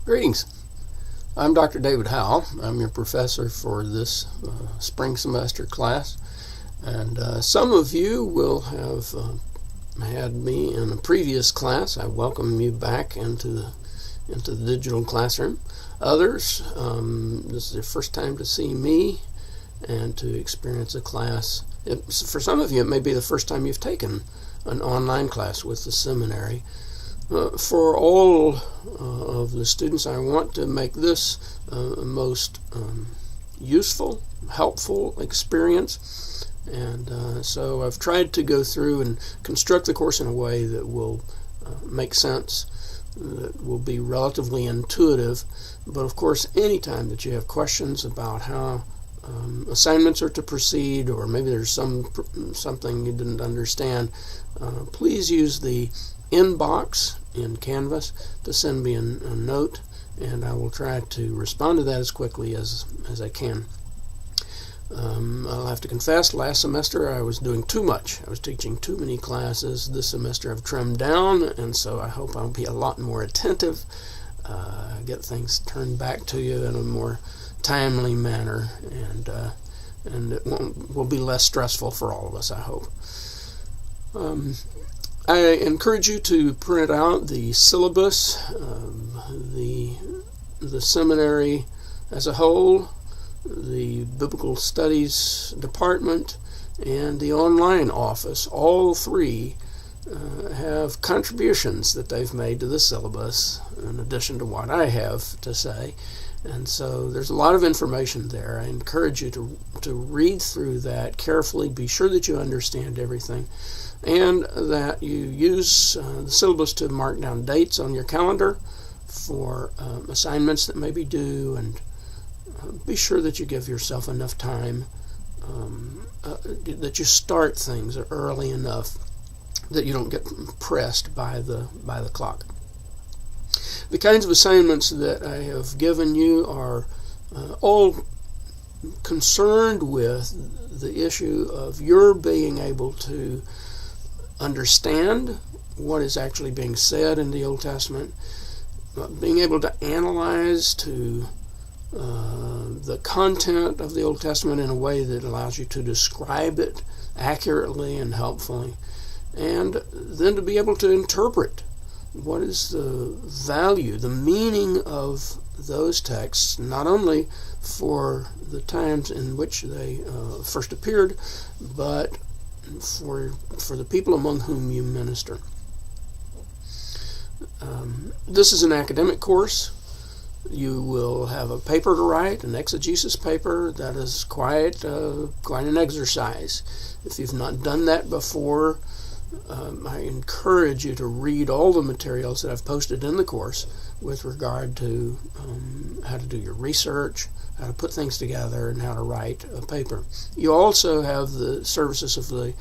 Greetings. I'm Dr. David Howle. I'm your professor for this spring semester class. And some of you will have had me in a previous class. I welcome you back into the digital classroom. Others, this is their first time to see me and to experience a class. For some of you, it may be the first time you've taken an online class with the seminary. For all of the students, I want to make this most useful, helpful experience. And so I've tried to go through and construct the course in a way that will make sense, that will be relatively intuitive. But of course, anytime that you have questions about how assignments are to proceed, or maybe there's something you didn't understand, please use the inbox in Canvas to send me a note, and I will try to respond to that as quickly as I can. I'll have to confess, last semester I was doing too much. I was teaching too many classes. This semester I've trimmed down, and so I hope I'll be a lot more attentive, get things turned back to you in a more timely manner, and it will be less stressful for all of us, I hope. I encourage you to print out the syllabus, the seminary as a whole, the Biblical Studies Department, and the online office. All three have contributions that they've made to the syllabus in addition to what I have to say. And so there's a lot of information there. I encourage you to read through that carefully. Be sure that you understand everything, and that you use the syllabus to mark down dates on your calendar for assignments that may be due, and be sure that you give yourself enough time, that you start things early enough that you don't get pressed by the clock. The kinds of assignments that I have given you are all concerned with the issue of your being able to understand what is actually being said in the Old Testament, being able to analyze the content of the Old Testament in a way that allows you to describe it accurately and helpfully, and then to be able to interpret what is the value, the meaning of those texts, not only for the times in which they first appeared, but for the people among whom you minister. This is an academic course. You will have a paper to write, an exegesis paper. That is quite an exercise. If you've not done that before, I encourage you to read all the materials that I've posted in the course with regard to how to do your research, how to put things together, and how to write a paper. You also have the services of the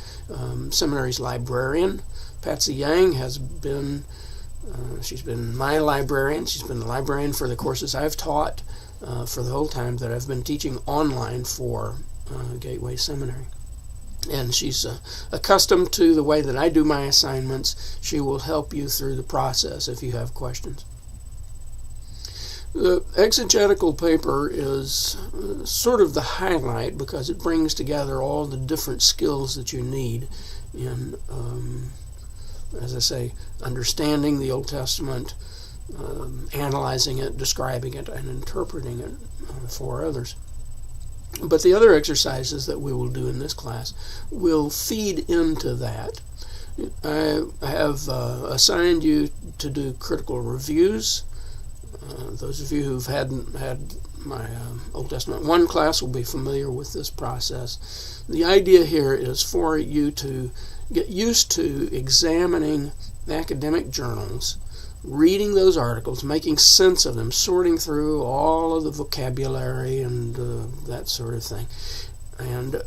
seminary's librarian. Patsy Yang has been, she's been my librarian. She's been the librarian for the courses I've taught for the whole time that I've been teaching online for Gateway Seminary. And she's accustomed to the way that I do my assignments. She will help you through the process if you have questions. The exegetical paper is sort of the highlight because it brings together all the different skills that you need in, as I say, understanding the Old Testament, analyzing it, describing it, and interpreting it for others. But the other exercises that we will do in this class will feed into that. I have assigned you to do critical reviews. Those of you who've had my Old Testament 1 class will be familiar with this process. The idea here is for you to get used to examining academic journals, reading those articles, making sense of them, sorting through all of the vocabulary and that sort of thing, and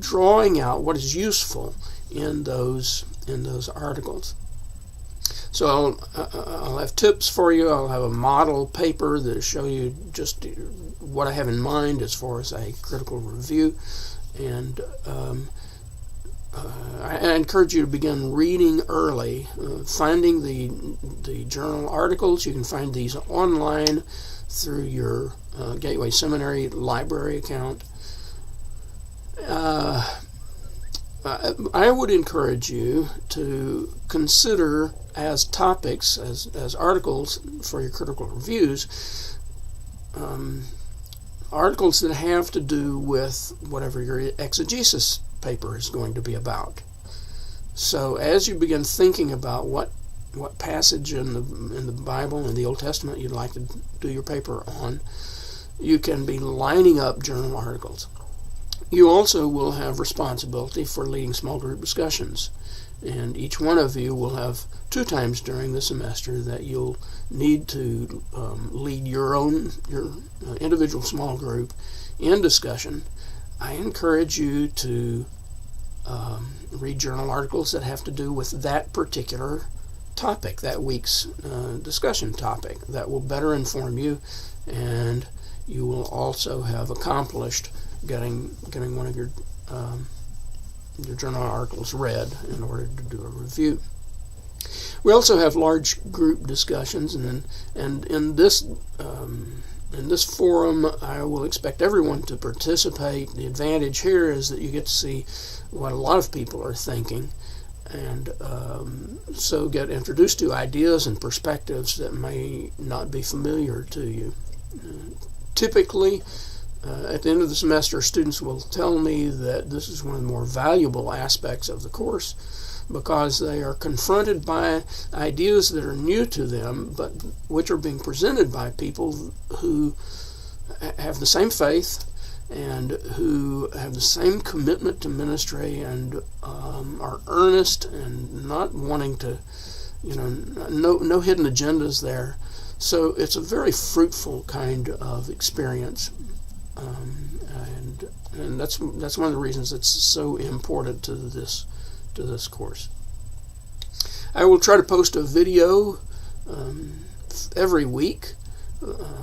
drawing out what is useful in those articles. So I'll have tips for you. I'll have a model paper that will show you just what I have in mind as far as a critical review, and I encourage you to begin reading early, finding the journal articles. You can find these online through your Gateway Seminary library account. I would encourage you to consider as topics, as articles for your critical reviews, articles that have to do with whatever your exegesis paper is going to be about. So as you begin thinking about what passage in the Bible, in the Old Testament, you'd like to do your paper on, you can be lining up journal articles. You also will have responsibility for leading small group discussions, and each one of you will have 2 times during the semester that you'll need to lead your individual small group in discussion. I encourage you to read journal articles that have to do with that particular topic, that week's discussion topic. That will better inform you, and you will also have accomplished getting one of your journal articles read in order to do a review. We also have large group discussions, and in this forum, I will expect everyone to participate. The advantage here is that you get to see what a lot of people are thinking, and so get introduced to ideas and perspectives that may not be familiar to you. Typically, at the end of the semester, students will tell me that this is one of the more valuable aspects of the course, because they are confronted by ideas that are new to them, but which are being presented by people who have the same faith and who have the same commitment to ministry and are earnest and not wanting to, no hidden agendas there. So it's a very fruitful kind of experience, and that's one of the reasons it's so important to this course. I will try to post a video every week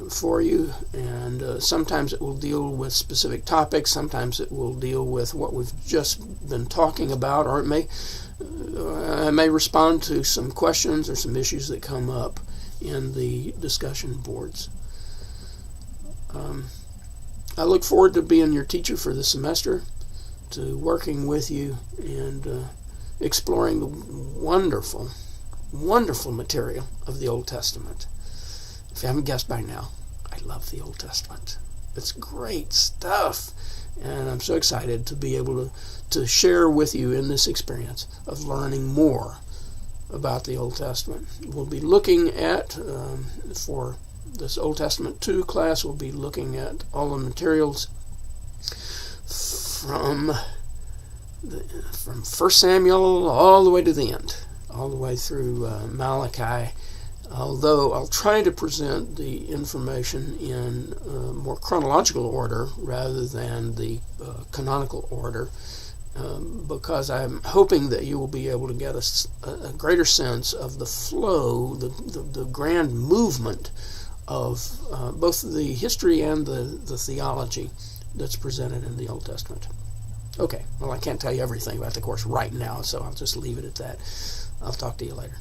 for you, and sometimes it will deal with specific topics, sometimes it will deal with what we've just been talking about, or I may respond to some questions or some issues that come up in the discussion boards. I look forward to being your teacher for this semester, to working with you and exploring the wonderful, wonderful material of the Old Testament. If you haven't guessed by now, I love the Old Testament. It's great stuff, and I'm so excited to be able to share with you in this experience of learning more about the Old Testament. We'll be looking at, for this Old Testament 2 class, we'll be looking at all the materials from 1 Samuel all the way to the end, all the way through Malachi, although I'll try to present the information in more chronological order rather than the canonical order, because I'm hoping that you will be able to get a greater sense of the flow, the grand movement of both the history and the theology that's presented in the Old Testament. Okay, well, I can't tell you everything about the course right now, so I'll just leave it at that. I'll talk to you later.